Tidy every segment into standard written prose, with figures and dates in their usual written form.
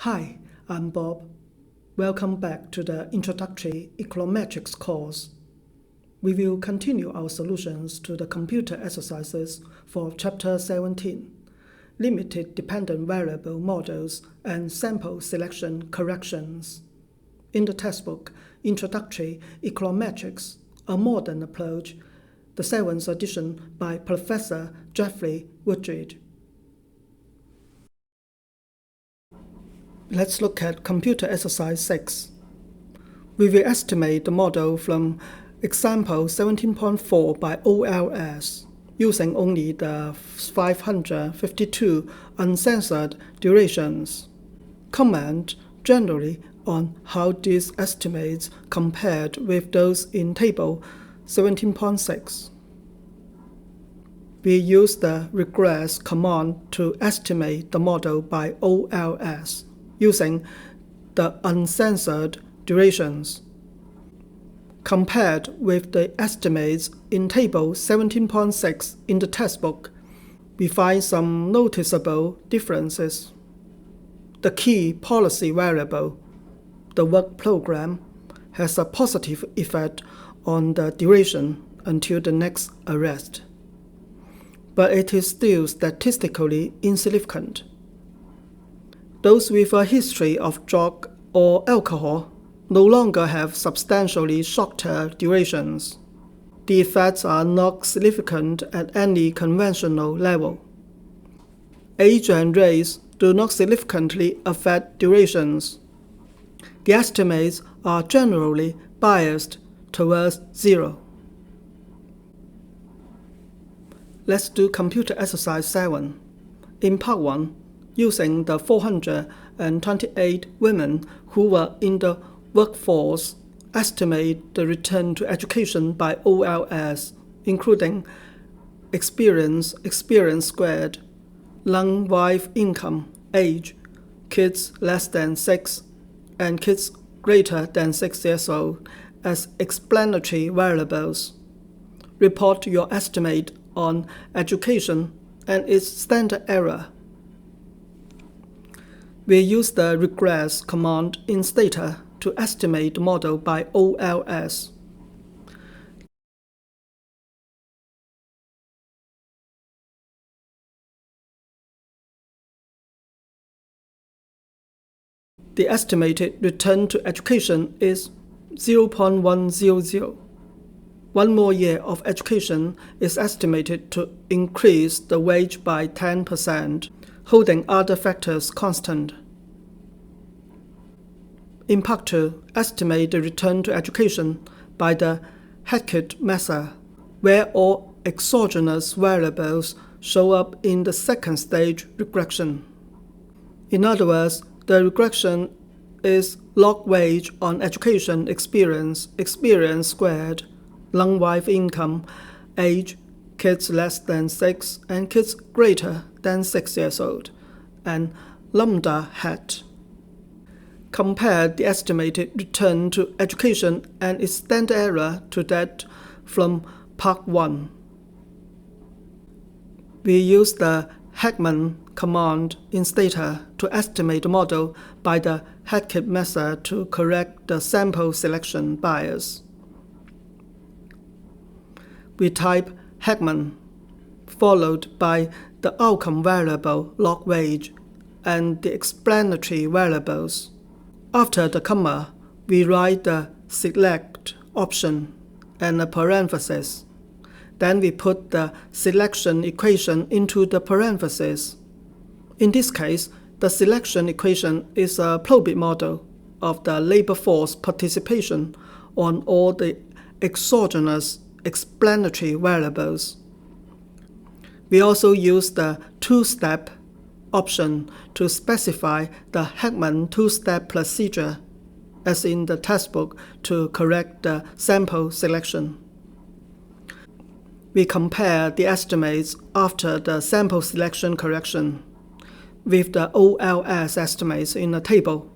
Hi, I'm Bob. Welcome back to the Introductory Econometrics course. We will continue our solutions to the computer exercises for Chapter 17, Limited Dependent Variable Models and Sample Selection Corrections. In the textbook, Introductory Econometrics, a Modern Approach, the 7th edition by Professor Jeffrey Woodridge. Let's look at computer exercise 6. We will estimate the model from example 17.4 by OLS using only the 552 uncensored durations. Comment generally on how these estimates compared with those in table 17.6. We use the regress command to estimate the model by OLS using the uncensored durations. Compared with the estimates in table 17.6 in the textbook, we find some noticeable differences. The key policy variable, the work program, has a positive effect on the duration until the next arrest, but it is still statistically insignificant. Those with a history of drug or alcohol no longer have substantially shorter durations. The effects are not significant at any conventional level. Age and race do not significantly affect durations. The estimates are generally biased towards 0. Let's do computer exercise 7. In part 1, using the 428 women who were in the workforce, estimate the return to education by OLS, including experience squared, long wife income, age, kids less than 6, and kids greater than 6 years old as explanatory variables. Report your estimate on education and its standard error. We use the regress command in Stata to estimate the model by OLS. The estimated return to education is 0.100. One more year of education is estimated to increase the wage by 10%, holding other factors constant. In part 2, estimate the return to education by the Heckit method, where all exogenous variables show up in the second stage regression. In other words, the regression is log wage on education experience squared, long wife income, age, kids less than 6 and kids greater than 6 years old, and lambda hat. Compare the estimated return to education and its standard error to that from part 1. We use the Heckman command in Stata to estimate the model by the Heckit method to correct the sample selection bias. We type Heckman, followed by the outcome variable log wage and the explanatory variables. After the comma, we write the select option and a parenthesis. Then we put the selection equation into the parenthesis. In this case, the selection equation is a probit model of the labor force participation on all the exogenous explanatory variables. We also use the two-step option to specify the Heckman two-step procedure, as in the textbook, to correct the sample selection. We compare the estimates after the sample selection correction with the OLS estimates in a table.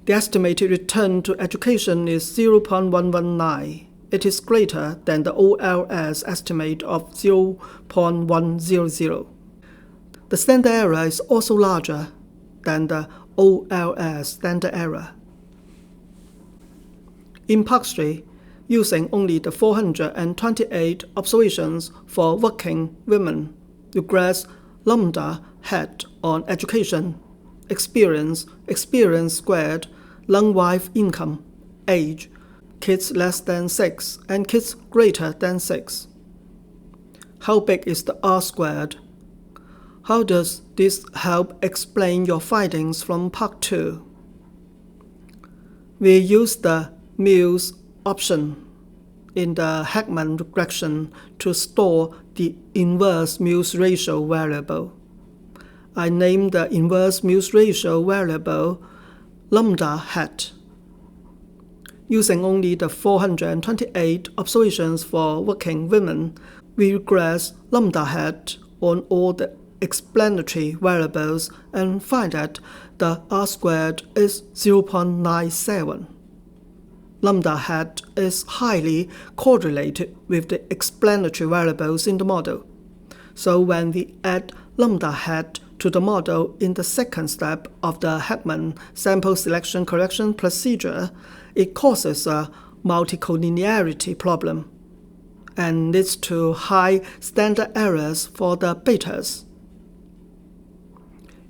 The estimated return to education is 0.119. It is greater than the OLS estimate of 0.100. The standard error is also larger. than the OLS standard error. In Part 3, using only the 428 observations for working women, regress lambda hat on education, experience squared, long wife income, age, kids less than 6 and kids greater than 6. How big is the R squared? How does this help explain your findings from Part 2? We use the Mills option in the Heckman regression to store the inverse Mills ratio variable. I named the inverse Mills ratio variable lambda hat. Using only the 428 observations for working women, we regress lambda hat on all the explanatory variables and find that the R squared is 0.97. Lambda hat is highly correlated with the explanatory variables in the model. So when we add lambda hat to the model in the second step of the Heckman sample selection correction procedure, it causes a multicollinearity problem and leads to high standard errors for the betas.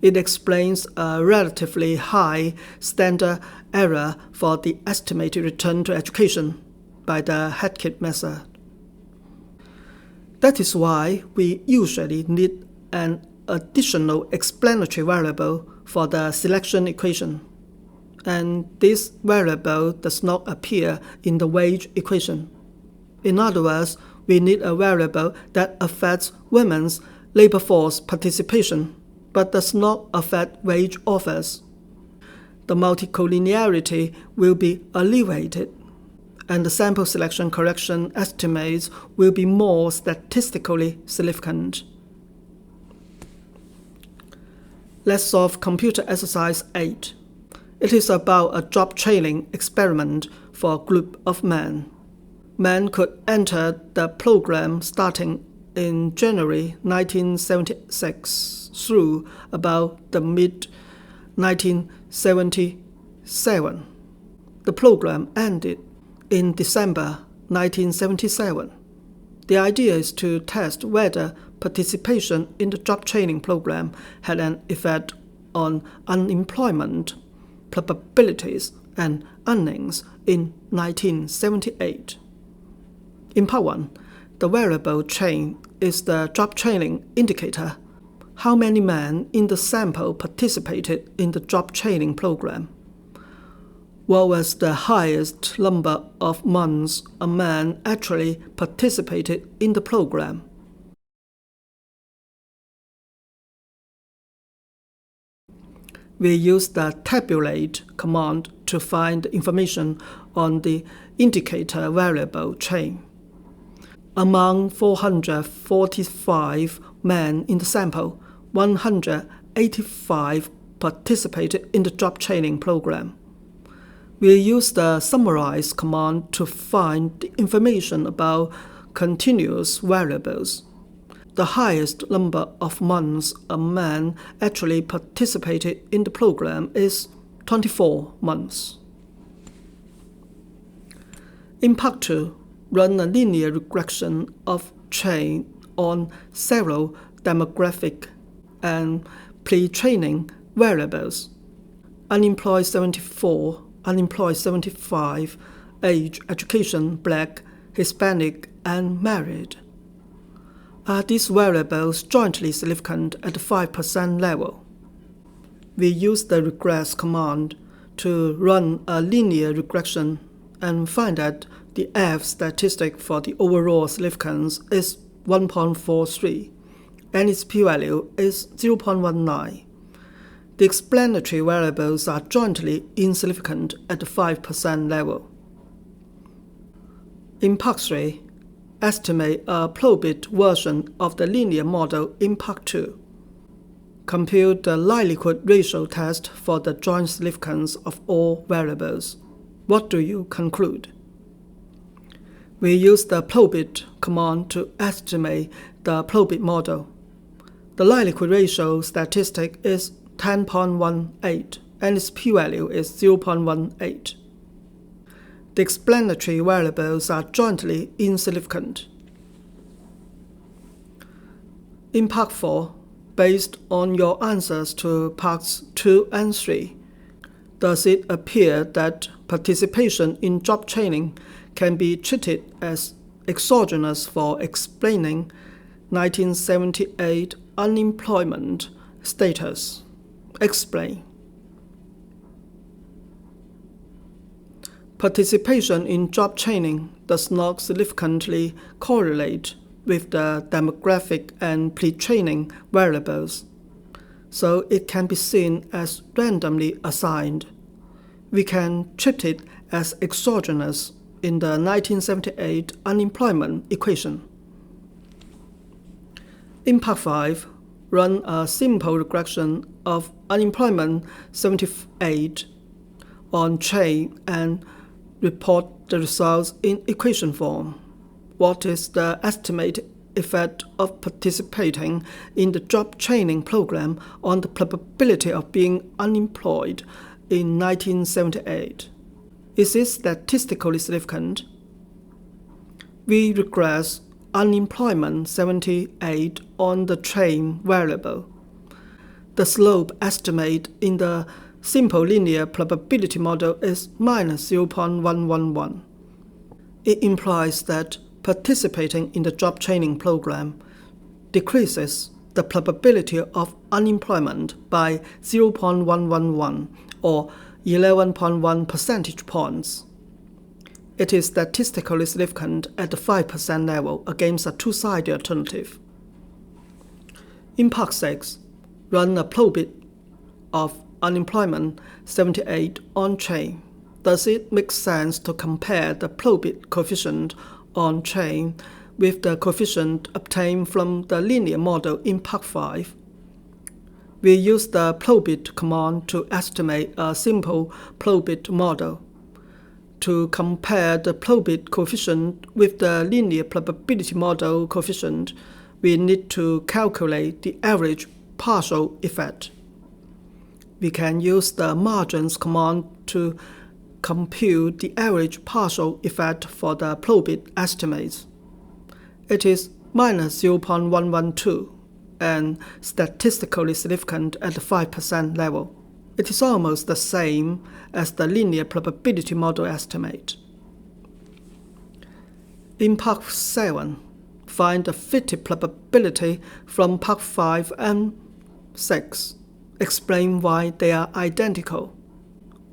It explains a relatively high standard error for the estimated return to education by the Heckit method. That is why we usually need an additional explanatory variable for the selection equation, and this variable does not appear in the wage equation. In other words, we need a variable that affects women's labor force participation but does not affect wage offers. The multicollinearity will be alleviated, and the sample selection correction estimates will be more statistically significant. Let's solve computer exercise 8. It is about a job training experiment for a group of men. Men could enter the program starting in January 1976 through about the mid-1977. The program ended in December 1977. The idea is to test whether participation in the job training program had an effect on unemployment, probabilities, and earnings in 1978. In Part 1, the variable train is the job training indicator. How many men in the sample participated in the job training program? What was the highest number of months a man actually participated in the program? We use the tabulate command to find information on the indicator variable train. Among 445 men in the sample, 185 participated in the job training program. We use the summarize command to find the information about continuous variables. The highest number of months a man actually participated in the program is 24 months. In Part 2, run a linear regression of train on several demographic and pre-training variables. Unemployed 74, unemployed 75, age, education, black, Hispanic, and married. Are these variables jointly significant at the 5% level? We use the regress command to run a linear regression and find that the F statistic for the overall significance is 1.43, and its p-value is 0.19. The explanatory variables are jointly insignificant at the 5% level. In Part 3, estimate a probit version of the linear model in Part 2. Compute the likelihood ratio test for the joint significance of all variables. What do you conclude? We use the probit command to estimate the probit model. The likelihood ratio statistic is 10.18 and its p-value is 0.18. The explanatory variables are jointly insignificant. In Part 4, based on your answers to Parts 2 and 3, does it appear that participation in job training can be treated as exogenous for explaining 1978 unemployment status? Explain. Participation in job training does not significantly correlate with the demographic and pre-training variables, so it can be seen as randomly assigned. We can treat it as exogenous in the 1978 unemployment equation. In Part 5, run a simple regression of unemployment 78 on train and report the results in equation form. What is the estimated effect of participating in the job training program on the probability of being unemployed in 1978? Is it statistically significant? We regress unemployment 78 on the train variable. The slope estimate in the simple linear probability model is minus 0.111. It implies that participating in the job training program decreases the probability of unemployment by 0.111 or 11.1 percentage points. It is statistically significant at the 5% level against a two-sided alternative. In Part 6, run a probit of unemployment 78 on train. Does it make sense to compare the probit coefficient on train with the coefficient obtained from the linear model in Part 5? We use the probit command to estimate a simple probit model. To compare the probit coefficient with the linear probability model coefficient, we need to calculate the average partial effect. We can use the margins command to compute the average partial effect for the probit estimates. It is minus 0.112 and statistically significant at the 5% level. It is almost the same as the linear probability model estimate. In Part 7, find the fitted probability from Part 5 and 6. Explain why they are identical.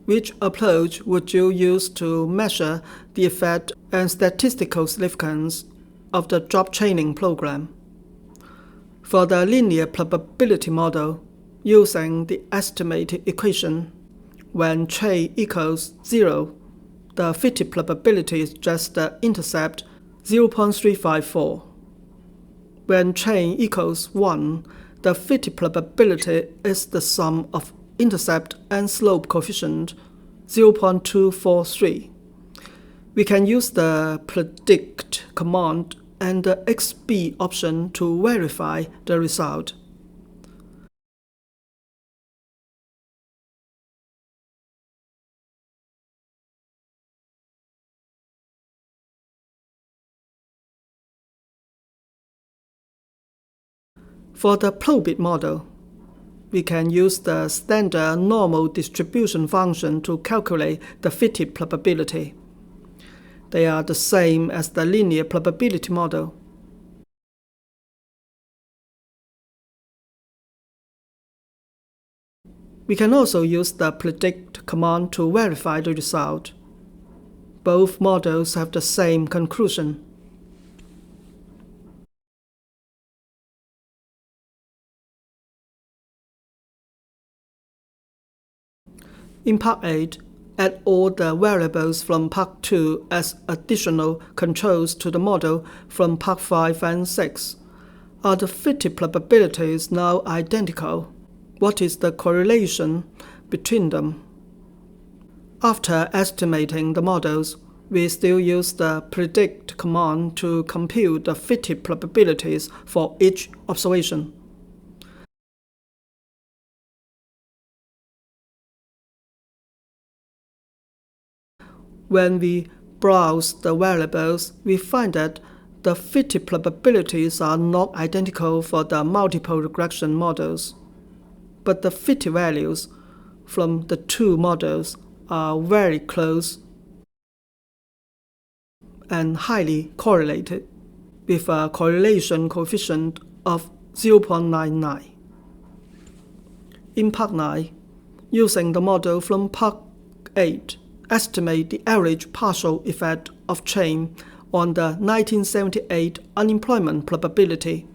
Which approach would you use to measure the effect and statistical significance of the job training program? For the linear probability model, using the estimated equation, when J equals 0, the fitted probability is just the intercept 0.354. When J equals 1, the fitted probability is the sum of intercept and slope coefficient 0.243. We can use the predict command and the XB option to verify the result. For the probit model, we can use the standard normal distribution function to calculate the fitted probability. They are the same as the linear probability model. We can also use the predict command to verify the result. Both models have the same conclusion. In Part 8, add all the variables from Part 2 as additional controls to the model from Part 5 and 6. Are the fitted probabilities now identical? What is the correlation between them? After estimating the models, we still use the predict command to compute the fitted probabilities for each observation. When we browse the variables, we find that the fitting probabilities are not identical for the multiple regression models, but the fitting values from the two models are very close and highly correlated, with a correlation coefficient of 0.99. In Part 9, using the model from Part 8, estimate the average partial effect of change on the 1978 unemployment probability.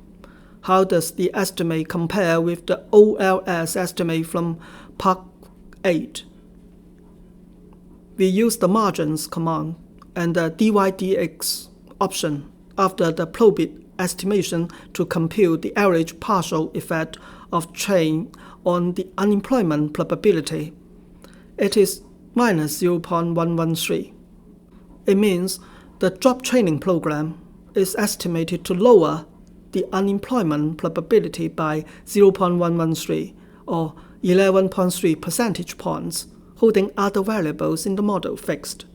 How does the estimate compare with the OLS estimate from Part 8? We use the margins command and the dydx option after the probit estimation to compute the average partial effect of change on the unemployment probability. It is minus 0.113. It means the job training program is estimated to lower the unemployment probability by 0.113 or 11.3 percentage points, holding other variables in the model fixed.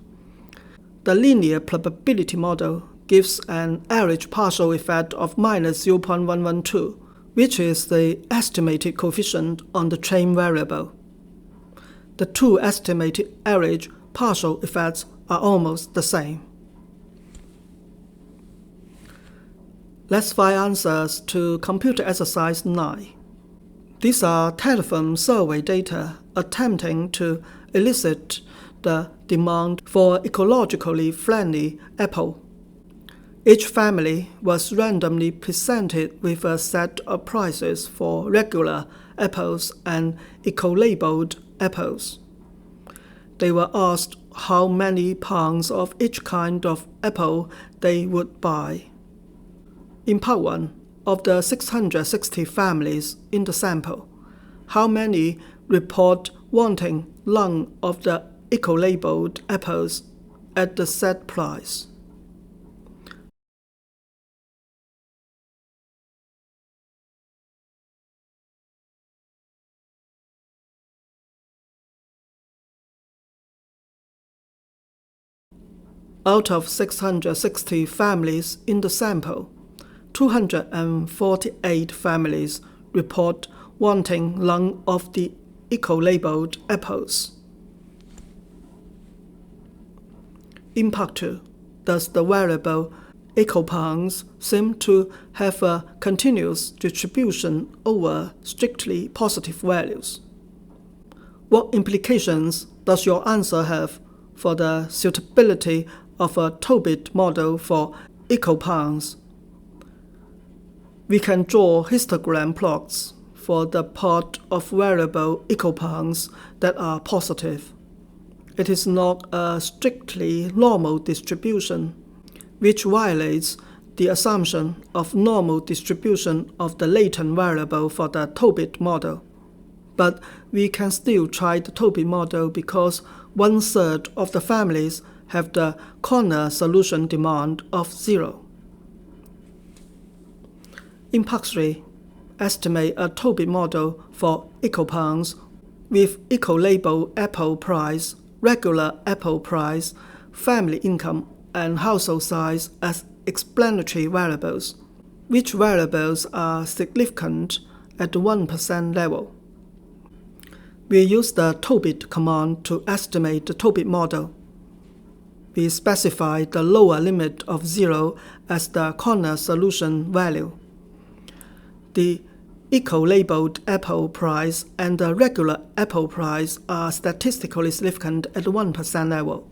The linear probability model gives an average partial effect of minus 0.112, which is the estimated coefficient on the change variable. The two estimated average partial effects are almost the same. Let's find answers to computer exercise 9. These are telephone survey data attempting to elicit the demand for ecologically friendly apple. Each family was randomly presented with a set of prices for regular apples and eco-labeled apples. They were asked how many pounds of each kind of apple they would buy. In Part 1, of the 660 families in the sample, how many report wanting none of the eco-labeled apples at the set price? Out of 660 families in the sample, 248 families report wanting none of the eco-labeled apples. In Part 2, does the variable eco-pounds seem to have a continuous distribution over strictly positive values? What implications does your answer have for the suitability of a probit model for eco-pounds? We can draw histogram plots for the part of variable eco-pounds that are positive. It is not a strictly normal distribution, which violates the assumption of normal distribution of the latent variable for the probit model. But we can still try the probit model because 1/3 of the families have the corner solution demand of 0. In Part 3, estimate a probit model for eco-pounds with eco-label apple price, regular apple price, family income, and household size as explanatory variables, which variables are significant at the 1% level. We use the probit command to estimate the probit model. We specify the lower limit of 0 as the corner solution value. The eco-labeled apple price and the regular apple price are statistically significant at the 1% level.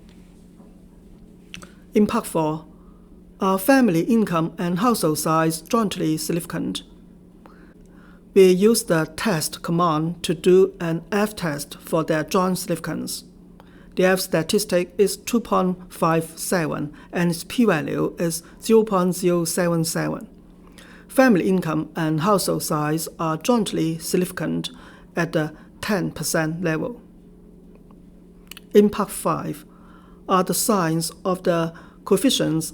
In Part 4, are family income and household size jointly significant? We use the test command to do an F-test for their joint significance. The F statistic is 2.57 and its p-value is 0.077. Family income and household size are jointly significant at the 10% level. In Part 5, are the signs of the coefficients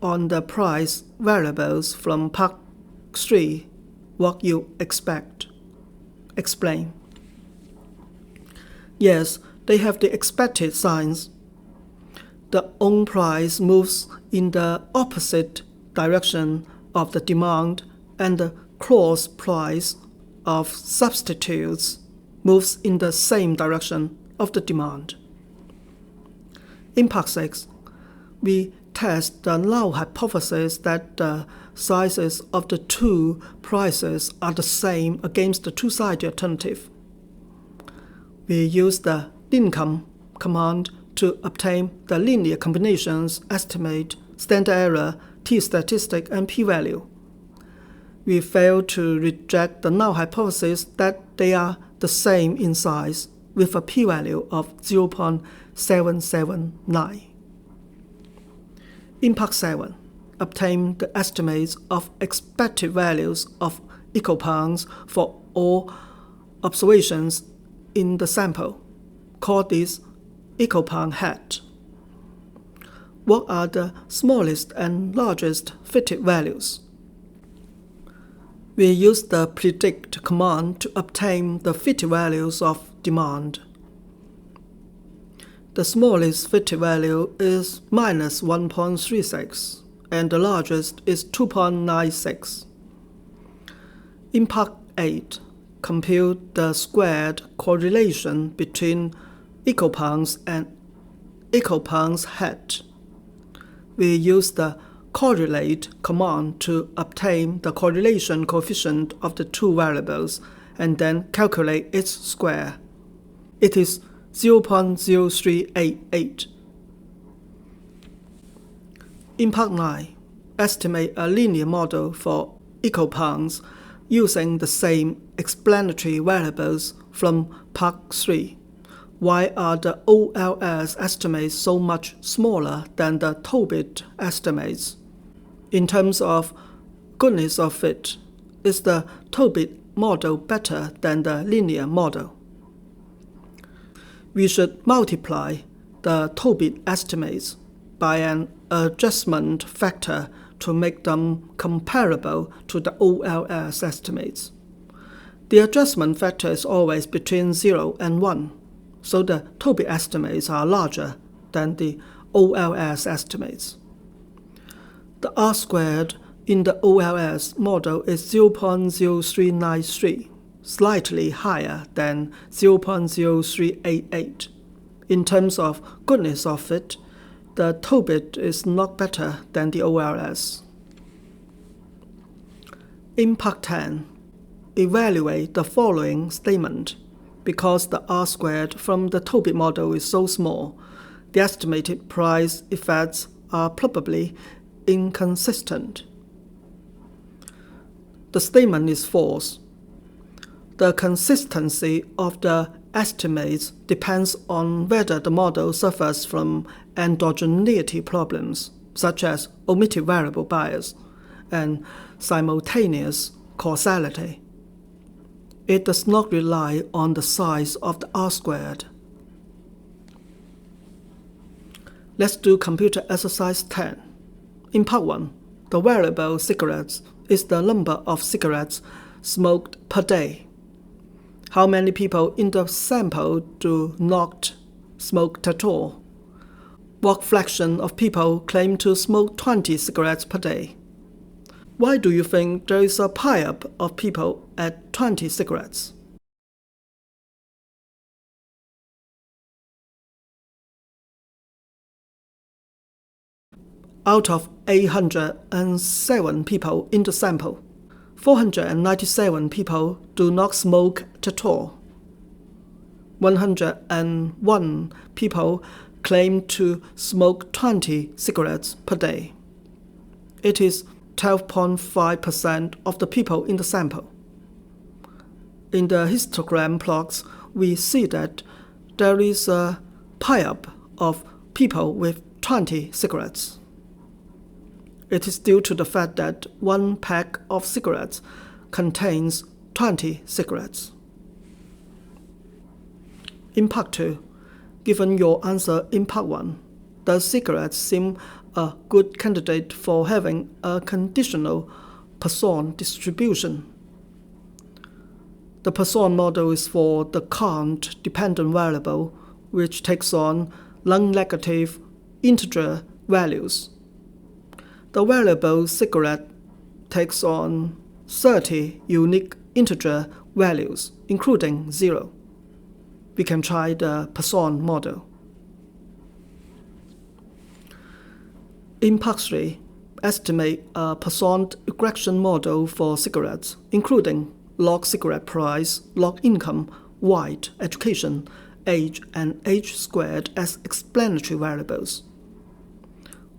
on the price variables from Part 3 what you expect? Explain. Yes, they have the expected signs. the own price moves in the opposite direction of the demand, and the cross price of substitutes moves in the same direction of the demand. In Part 6, we test the null hypothesis that the sizes of the two prices are the same against the two-sided alternative. We use the lincom command to obtain the linear combinations estimate, standard error, t-statistic, and p-value. We fail to reject the null hypothesis that they are the same in size with a p-value of 0.779. In Part 7, obtain the estimates of expected values of ecopounds for all observations in the sample. Call this ecopound hat. What are the smallest and largest fitted values? We use the predict command to obtain the fitted values of demand. The smallest fitted value is minus 1.36, and the largest is 2.96. In Part 8, compute the squared correlation between ecopounds and ecopounds hat. We use the correlate command to obtain the correlation coefficient of the two variables and then calculate its square. It is 0.0388. In Part 9, estimate a linear model for ecopounds using the same explanatory variables from Part 3. Why are the OLS estimates so much smaller than the probit estimates? In terms of goodness of fit, is the probit model better than the linear model? We should multiply the probit estimates by an adjustment factor to make them comparable to the OLS estimates. The adjustment factor is always between 0 and 1, so the probit estimates are larger than the OLS estimates. The R-squared in the OLS model is 0.0393, slightly higher than 0.0388. In terms of goodness of fit, the probit is not better than the OLS. In Part 10, evaluate the following statement. Because the R-squared from the probit model is so small, the estimated price effects are probably inconsistent. The statement is false. The consistency of the estimates depends on whether the model suffers from endogeneity problems, such as omitted variable bias and simultaneous causality. It does not rely on the size of the R-squared. Let's do computer exercise 10. In Part 1, the variable cigarettes is the number of cigarettes smoked per day. How many people in the sample do not smoke at all? What fraction of people claim to smoke 20 cigarettes per day? Why do you think there is a pile-up of people at 20 cigarettes? Out of 807 people in the sample, 497 people do not smoke at all. 101 people claim to smoke 20 cigarettes per day. It is 12.5% of the people in the sample. In the histogram plots, we see that there is a pile-up of people with 20 cigarettes. It is due to the fact that one pack of cigarettes contains 20 cigarettes. In Part 2, given your answer in Part 1, does cigarettes seem a good candidate for having a conditional Poisson distribution? The Poisson model is for the count-dependent variable, which takes on non-negative integer values. The variable cigarette takes on 30 unique integer values, including 0. We can try the Poisson model. In Part 3, estimate a Poisson regression model for cigarettes, including log cigarette price, log income, weight, education, age, and age squared as explanatory variables.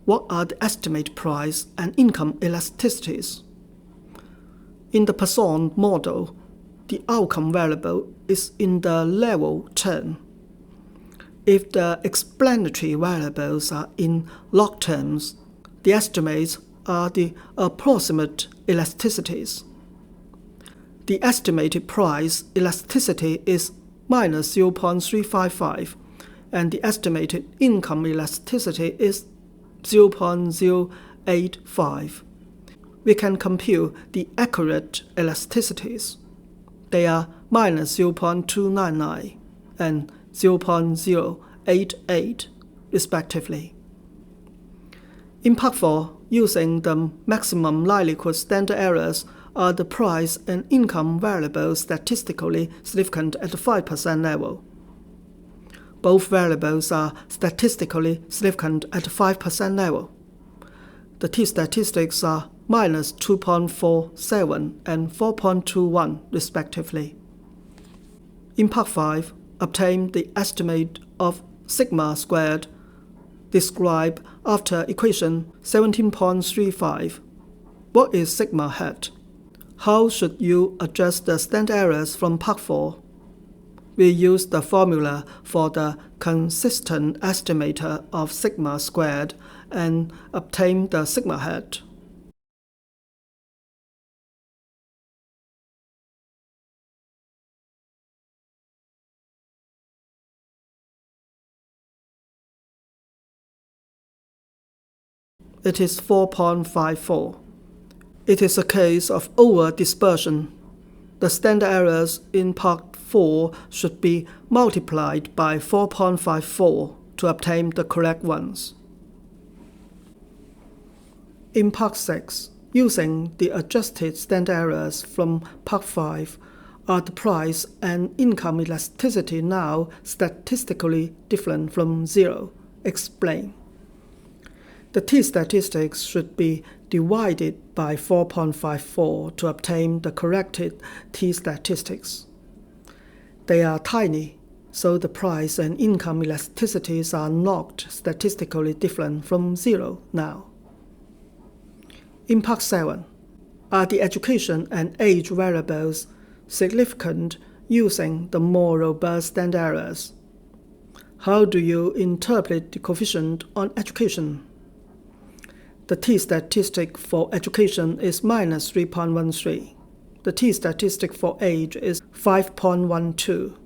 What are the estimated price and income elasticities? In the Poisson model, the outcome variable is in the level term. If the explanatory variables are in log terms, the estimates are the approximate elasticities. The estimated price elasticity is minus 0.355, and the estimated income elasticity is 0.085. We can compute the accurate elasticities. They are minus 0.299 and 0.088, respectively. In Part 4, using the maximum likelihood standard errors are the price and income variables statistically significant at the 5% level. Both variables are statistically significant at the 5% level. The t-statistics are minus 2.47 and 4.21, respectively. In Part 5, obtain the estimate of sigma squared, described after equation 17.35. What is sigma hat? How should you adjust the standard errors from Part 4? We use the formula for the consistent estimator of sigma squared and obtain the sigma hat. It is 4.54. It is a case of over-dispersion. The standard errors in Part 4 should be multiplied by 4.54 to obtain the correct ones. In Part 6, using the adjusted standard errors from Part 5, are the price and income elasticity now statistically different from 0? Explain. The t-statistics should be divided by 4.54 to obtain the corrected t-statistics. They are tiny, so the price and income elasticities are not statistically different from 0 now. In Part 7, are the education and age variables significant using the more robust standard errors? How do you interpret the coefficient on education? The t-statistic for education is minus 3.13. The t-statistic for age is 5.12.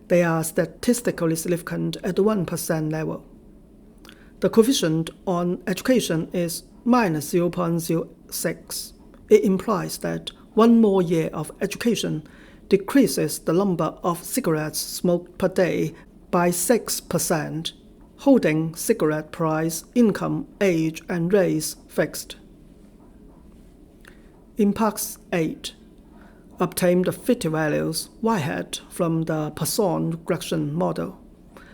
They are statistically significant at the 1% level. The coefficient on education is minus 0.06. It implies that one more year of education decreases the number of cigarettes smoked per day by 6%. Holding cigarette price, income, age, and race fixed. In Part 8, obtain the fit values y hat from the Poisson regression model.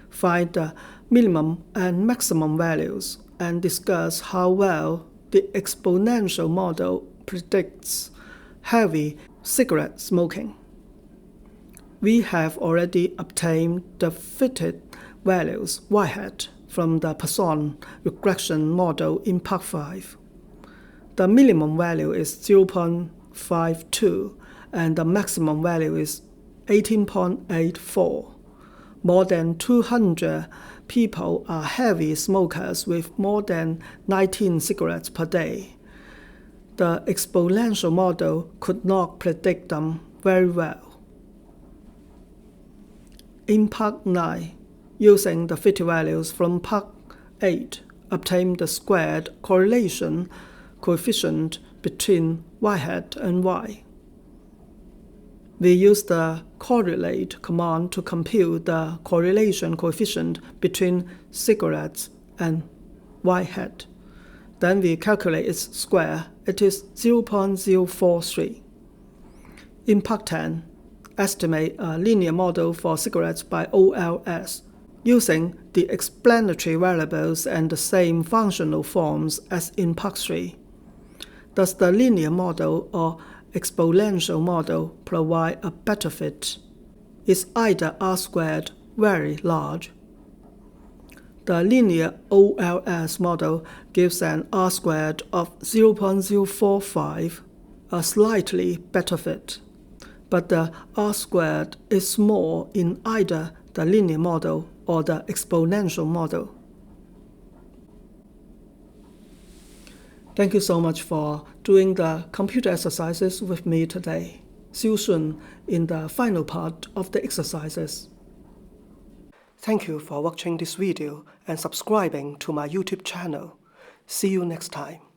Find the minimum and maximum values and discuss how well the exponential model predicts heavy cigarette smoking. We have already obtained the fitted values y hat from the Poisson regression model in Part 5. The minimum value is 0.52 and the maximum value is 18.84. More than 200 people are heavy smokers with more than 19 cigarettes per day. The exponential model could not predict them very well. In Part 9, using the fit values from Part 8, obtain the squared correlation coefficient between y hat and y. We use the correlate command to compute the correlation coefficient between cigarettes and y hat. Then we calculate its square. It is 0.043. In Part 10, estimate a linear model for cigarettes by OLS using the explanatory variables and the same functional forms as in Part 3. Does the linear model or exponential model provide a better fit? Is either R² very large? The linear OLS model gives an R² of 0.045, a slightly better fit, but the R² is small in either the linear model or the exponential model. Thank you so much for doing the computer exercises with me today. See you soon in the final part of the exercises. Thank you for watching this video and subscribing to my YouTube channel. See you next time.